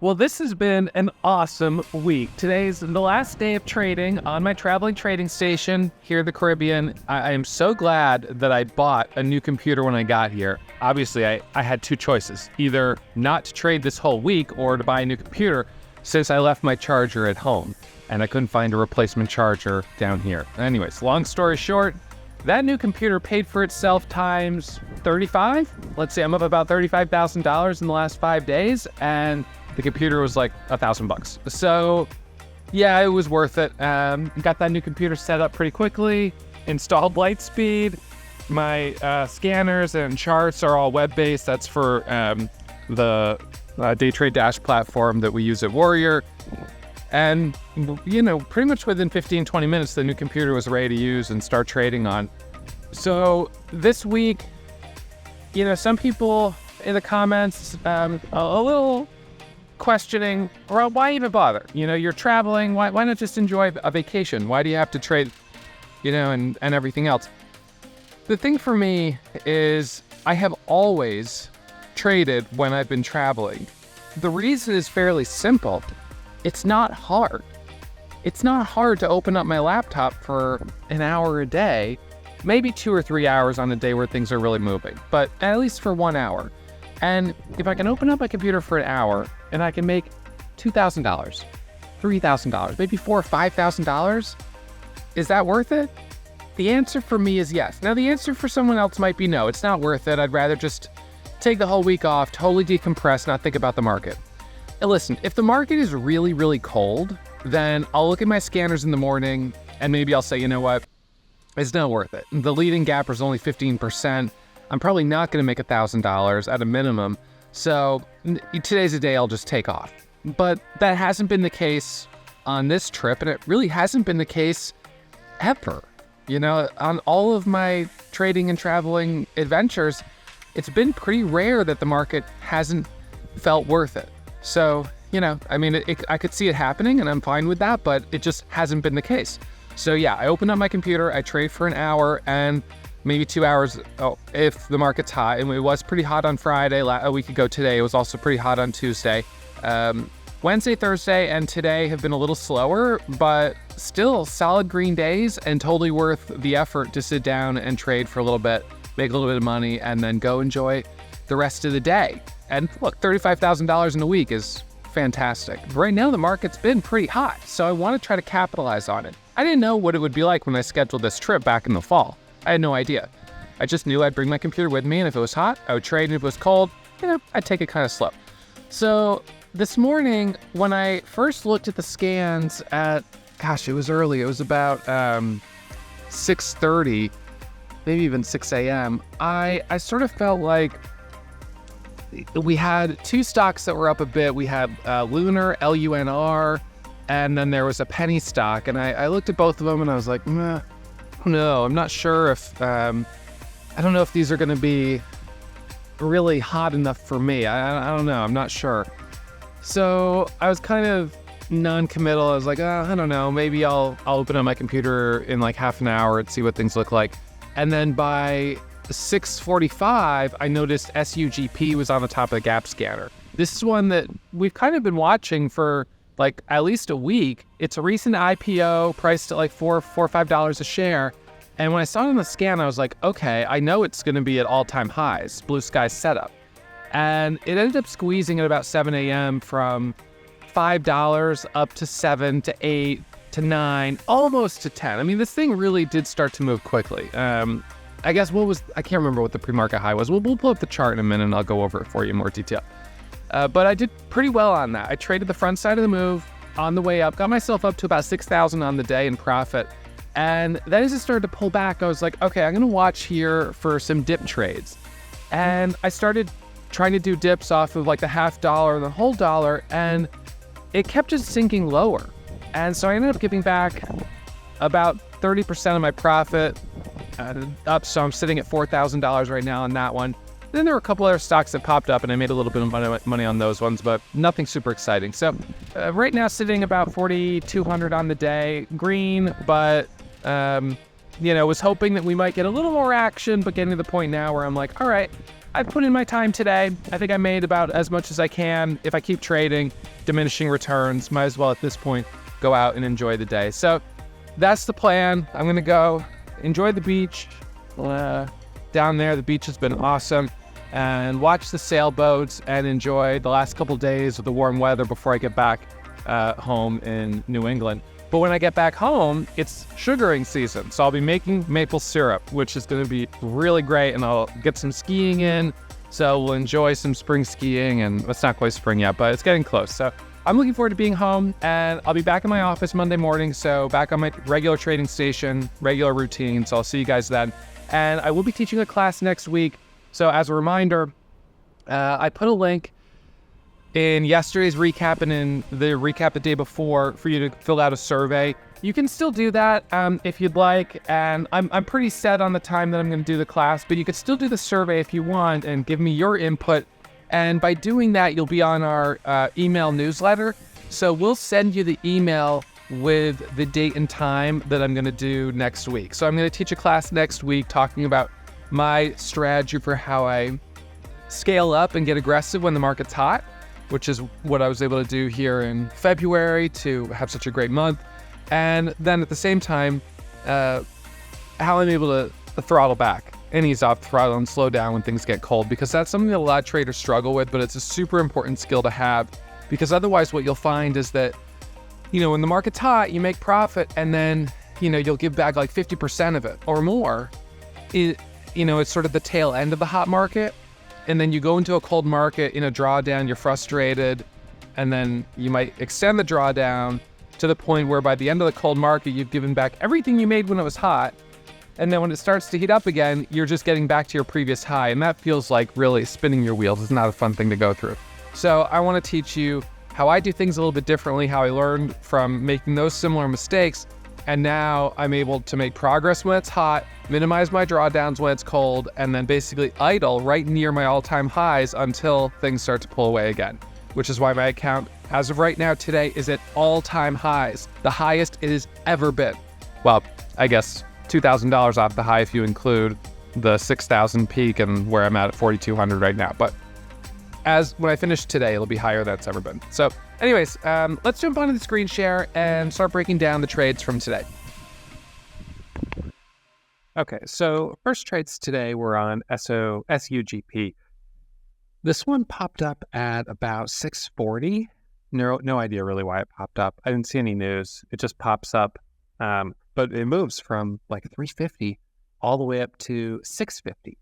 Well, this has been an awesome week. Today's the last day of trading on my traveling trading station here in the Caribbean. I am so glad that I bought a new computer when I got here. Obviously, I had two choices, either not to trade this whole week or to buy a new computer since I left my charger at home and I couldn't find a replacement charger down here. Anyways, long story short, that new computer paid for itself times 35. Let's say I'm up about $35,000 in the last 5 days, and the computer was like $1,000. So yeah, it was worth it. Got that new computer set up pretty quickly, installed Lightspeed. My scanners and charts are all web-based. That's for the day trade dash platform that we use at Warrior. And, you know, pretty much within 15, 20 minutes, the new computer was ready to use and start trading on. So this week, you know, some people in the comments, a little questioning, well, why even bother? You know, you're traveling, why not just enjoy a vacation? Why do you have to trade, you know, and everything else? The thing for me is I have always traded when I've been traveling. The reason is fairly simple. It's not hard. It's not hard to open up my laptop for an hour a day, maybe 2 or 3 hours on a day where things are really moving, but at least for 1 hour. And if I can open up my computer for an hour and I can make $2,000, $3,000, maybe $4,000 or $5,000, is that worth it? The answer for me is yes. Now the answer for someone else might be no, it's not worth it. I'd rather just take the whole week off, totally decompress, not think about the market. And listen, if the market is really, really cold, then I'll look at my scanners in the morning and maybe I'll say, you know what, it's not worth it. The leading gap is only 15%. I'm probably not going to make $1,000 at a minimum. So today's a day I'll just take off. But that hasn't been the case on this trip, and it really hasn't been the case ever. You know, on all of my trading and traveling adventures, it's been pretty rare that the market hasn't felt worth it. So, you know, I mean, I could see it happening and I'm fine with that, but it just hasn't been the case. So yeah, I opened up my computer, I trade for an hour and maybe 2 hours if the market's hot. And it was pretty hot on Friday, a week ago today. It was also pretty hot on Tuesday. Wednesday, Thursday, and today have been a little slower, but still solid green days and totally worth the effort to sit down and trade for a little bit, make a little bit of money, and then go enjoy the rest of the day. And look, $35,000 in a week is fantastic. Right now, the market's been pretty hot, so I want to try to capitalize on it. I didn't know what it would be like when I scheduled this trip back in the fall. I had no idea. I just knew I'd bring my computer with me, and if it was hot, I would trade, and if it was cold, you know, I'd take it kind of slow. So this morning, when I first looked at the scans at, gosh, it was early. It was about 6:30, maybe even 6 a.m. I sort of felt like we had two stocks that were up a bit. We had Lunar, LUNR, and then there was a penny stock. And I looked at both of them and I was like, no, I'm not sure if, I don't know if these are going to be really hot enough for me. I don't know. I'm not sure. So I was kind of non-committal. I was like, I don't know. Maybe I'll open up my computer in like half an hour and see what things look like. And then by 6:45, I noticed SUGP was on the top of the gap scanner. This is one that we've kind of been watching for like at least a week. It's a recent IPO priced at like $4 or $5 a share. And when I saw it on the scan, I was like, okay, I know it's going to be at all-time highs, blue sky setup. And it ended up squeezing at about 7 a.m. from $5 up to 7 to 8 to 9, almost to 10. I mean, this thing really did start to move quickly. I guess I can't remember what the pre-market high was. We'll pull up the chart in a minute and I'll go over it for you in more detail. But I did pretty well on that. I traded the front side of the move on the way up, got myself up to about 6,000 on the day in profit. And then as it started to pull back, I was like, okay, I'm going to watch here for some dip trades. And I started trying to do dips off of like the $0.50 and the whole dollar, and it kept just sinking lower. And so I ended up giving back about 30% of my profit up. So I'm sitting at $4,000 right now on that one. Then there were a couple other stocks that popped up and I made a little bit of money on those ones, but nothing super exciting. So right now sitting about 4,200 on the day, green, but you know, was hoping that we might get a little more action, but getting to the point now where I'm like, all right, I've put in my time today. I think I made about as much as I can. If I keep trading, diminishing returns. Might as well at this point go out and enjoy the day. So that's the plan. I'm going to go enjoy the beach down there. The beach has been awesome, and watch the sailboats and enjoy the last couple days of the warm weather before I get back home in New England. But when I get back home, it's sugaring season. So I'll be making maple syrup, which is going to be really great. And I'll get some skiing in. So we'll enjoy some spring skiing. And it's not quite spring yet, but it's getting close. So I'm looking forward to being home, and I'll be back in my office Monday morning. So back on my regular trading station, regular routine. So I'll see you guys then. And I will be teaching a class next week. So as a reminder, I put a link in yesterday's recap and in the recap the day before for you to fill out a survey. You can still do that if you'd like, and I'm pretty set on the time that I'm going to do the class, but you could still do the survey if you want and give me your input. And by doing that, you'll be on our email newsletter. So we'll send you the email with the date and time that I'm going to do next week. So I'm going to teach a class next week talking about my strategy for how I scale up and get aggressive when the market's hot, which is what I was able to do here in February to have such a great month. And then at the same time, how I'm able to throttle back and ease off the throttle and slow down when things get cold, because that's something that a lot of traders struggle with, but it's a super important skill to have, because otherwise what you'll find is that, when the market's hot, you make profit, and then, you'll give back like 50% of it or more. It's sort of the tail end of the hot market. And then you go into a cold market in a drawdown, you're frustrated, and then you might extend the drawdown to the point where by the end of the cold market, you've given back everything you made when it was hot. And then when it starts to heat up again, you're just getting back to your previous high. And that feels like really spinning your wheels. It's not a fun thing to go through. So I want to teach you how I do things a little bit differently, how I learned from making those similar mistakes. And now I'm able to make progress when it's hot, minimize my drawdowns when it's cold, and then basically idle right near my all-time highs until things start to pull away again, which is why my account, as of right now today, is at all-time highs, the highest it has ever been. Well, I guess $2,000 off the high if you include the 6,000 peak and where I'm at 4,200 right now. But when I finish today, it'll be higher than it's ever been. So anyways, let's jump onto the screen share and start breaking down the trades from today. Okay, so first trades today were on SUGP. This one popped up at about 640. No idea really why it popped up. I didn't see any news. It just pops up, but it moves from like 350 all the way up to 650.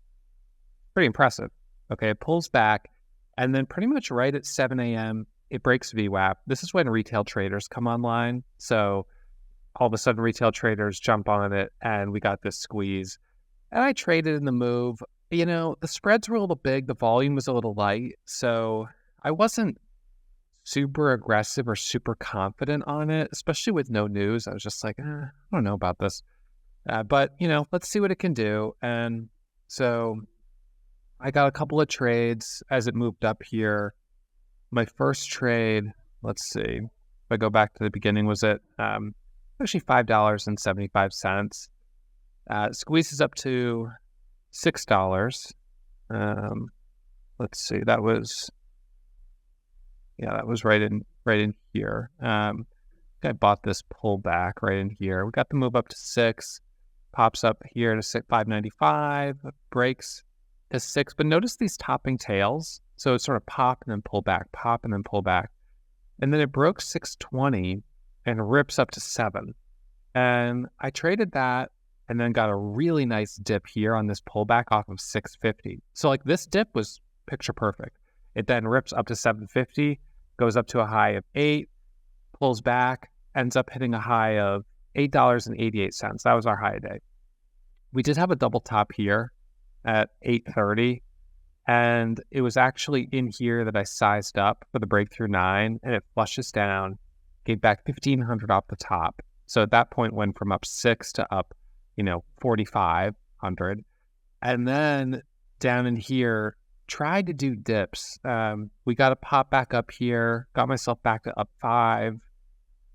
Pretty impressive. Okay, it pulls back, and then pretty much right at 7 a.m., it breaks VWAP. This is when retail traders come online. So all of a sudden, retail traders jump on it, and we got this squeeze. And I traded in the move. The spreads were a little big. The volume was a little light. So I wasn't super aggressive or super confident on it, especially with no news. I was just like, I don't know about this. But, let's see what it can do. And so I got a couple of trades as it moved up here. My first trade, let's see, if I go back to the beginning, was at actually $5.75. Squeezes up to $6. Let's see, that was right in here. I bought this pullback right in here. We got the move up to 6, pops up here to 5.95, breaks to 6. But notice these topping tails. So it's sort of pop and then pull back, pop and then pull back. And then it broke 620 and rips up to 7. And I traded that and then got a really nice dip here on this pullback off of 650. So like this dip was picture perfect. It then rips up to 750, goes up to a high of 8, pulls back, ends up hitting a high of $8.88. That was our high day. We did have a double top here at 8:30. And it was actually in here that I sized up for the breakthrough 9, and it flushes down, gave back 1,500 off the top. So at that point went from up 6 to up, 4,500. And then down in here, tried to do dips. We got a pop back up here, got myself back to up 5,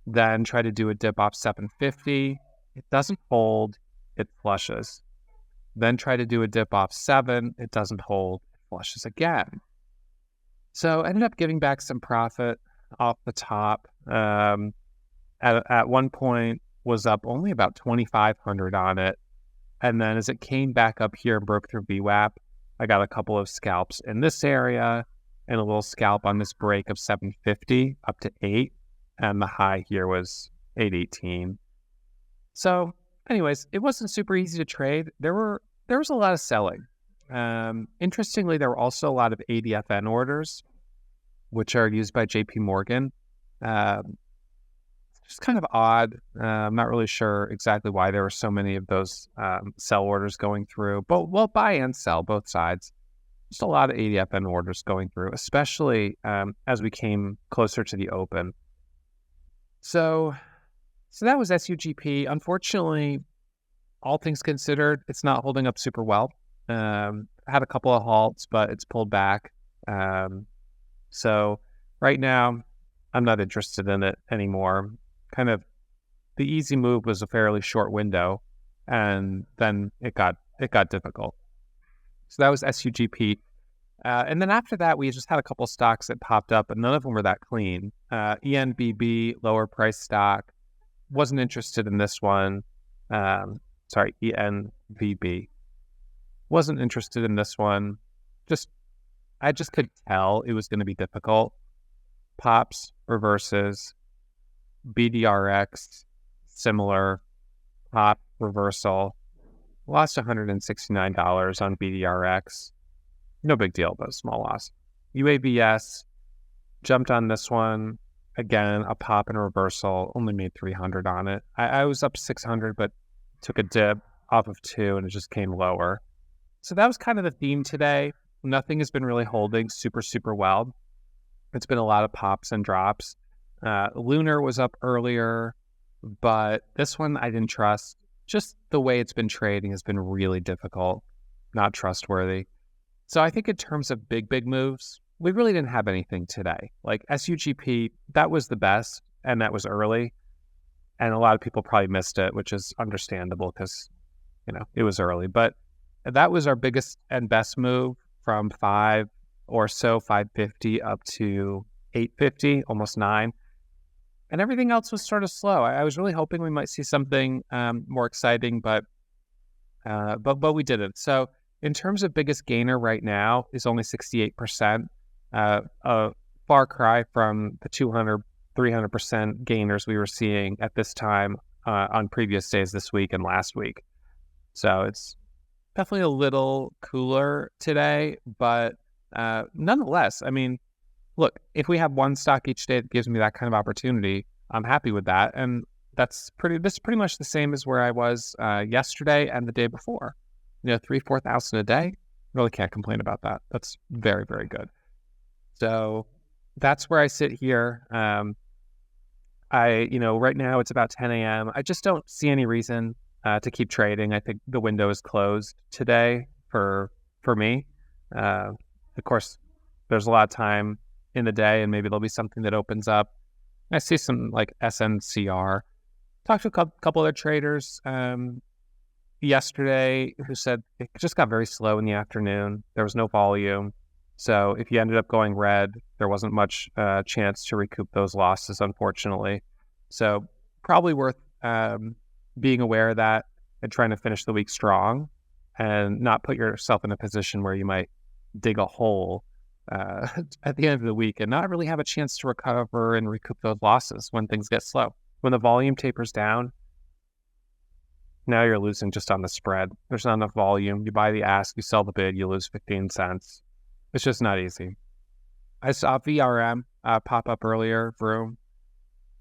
then tried to do a dip off 750. It doesn't hold, it flushes. Then try to do a dip off 7, it doesn't hold. Flushes again. So I ended up giving back some profit. off the top. At one point was up only about 2,500 on it. And then as it came back up here and broke through VWAP, I got a couple of scalps in this area and a little scalp on this break of 750 up to 8. And the high here was 818. So anyways, it wasn't super easy to trade. There was a lot of selling. Interestingly, there were also a lot of ADFN orders, which are used by JP Morgan. Just kind of odd. I'm not really sure exactly why there were so many of those sell orders going through. But well, buy and sell, both sides. Just a lot of ADFN orders going through, especially as we came closer to the open. So that was SUGP. Unfortunately, all things considered, it's not holding up super well. Had a couple of halts, but it's pulled back. So right now, I'm not interested in it anymore. Kind of the easy move was a fairly short window, and then it got difficult. So that was SUGP. And then after that, we just had a couple stocks that popped up, but none of them were that clean. ENBB, lower price stock. Wasn't interested in this one. ENVB. Wasn't interested in this one. I just could tell it was going to be difficult. Pops, reverses, BDRX, similar, pop, reversal. Lost $169 on BDRX. No big deal, but a small loss. UAVS, jumped on this one. Again, a pop and a reversal. Only made 300 on it. I was up 600, but took a dip off of 2, and it just came lower. So that was kind of the theme today. Nothing has been really holding super, super well. It's been a lot of pops and drops. Lunar was up earlier, but this one I didn't trust. Just the way it's been trading has been really difficult, not trustworthy. So I think in terms of big moves, we really didn't have anything today. Like SUGP, that was the best, and that was early. And a lot of people probably missed it, which is understandable because, it was early. But that was our biggest and best move from 5 or so, 550 up to 850, almost 9. And everything else was sort of slow. I was really hoping we might see something more exciting, but we didn't. So in terms of biggest gainer right now is only 68%, a far cry from the 200, 300% gainers we were seeing at this time on previous days this week and last week. So it's definitely a little cooler today, but nonetheless, I mean, look, if we have one stock each day that gives me that kind of opportunity, I'm happy with that. And this is pretty much the same as where I was yesterday and the day before. 3,000-4,000 a day. Really can't complain about that. That's very, very good. So that's where I sit here. Right now it's about 10 a.m. I just don't see any reason to keep trading. I think the window is closed today for me. Of course, there's a lot of time in the day, and maybe there'll be something that opens up. I see some like SNCR. Talked to a couple other traders yesterday who said it just got very slow in the afternoon. There was no volume. So if you ended up going red, there wasn't much chance to recoup those losses, unfortunately. So probably worth being aware of that and trying to finish the week strong and not put yourself in a position where you might dig a hole at the end of the week and not really have a chance to recover and recoup those losses when things get slow. When the volume tapers down, now you're losing just on the spread. There's not enough volume. You buy the ask, you sell the bid, you lose 15 cents. It's just not easy. I saw VRM pop up earlier, Vroom.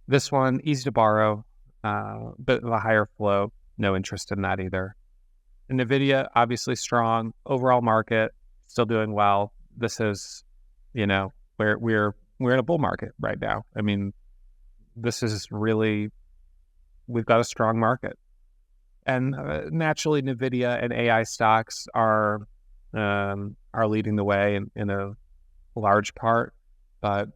This one, easy to borrow, but the higher flow, no interest in that either. And NVIDIA, obviously strong. Overall market, still doing well. This is, we're in a bull market right now. I mean, this is really, we've got a strong market. And naturally, NVIDIA and AI stocks are leading the way in a large part. But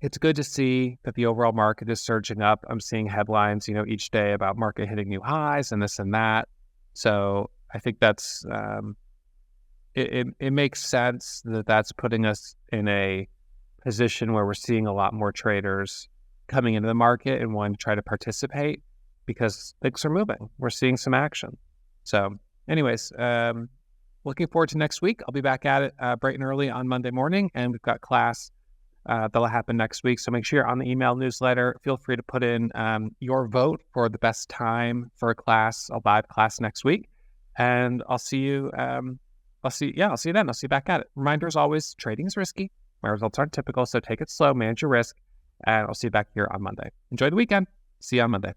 it's good to see that the overall market is surging up. I'm seeing headlines, each day about market hitting new highs and this and that. So I think that's it makes sense that that's putting us in a position where we're seeing a lot more traders coming into the market and wanting to try to participate because things are moving. We're seeing some action. So anyways, looking forward to next week. I'll be back at it bright and early on Monday morning, and we've got class that'll happen next week. So make sure you're on the email newsletter. Feel free to put in your vote for the best time for a class, a live class next week. And I'll see you. I'll see you then. I'll see you back at it. Reminder as always, trading is risky. My results aren't typical, so take it slow, manage your risk, and I'll see you back here on Monday. Enjoy the weekend. See you on Monday.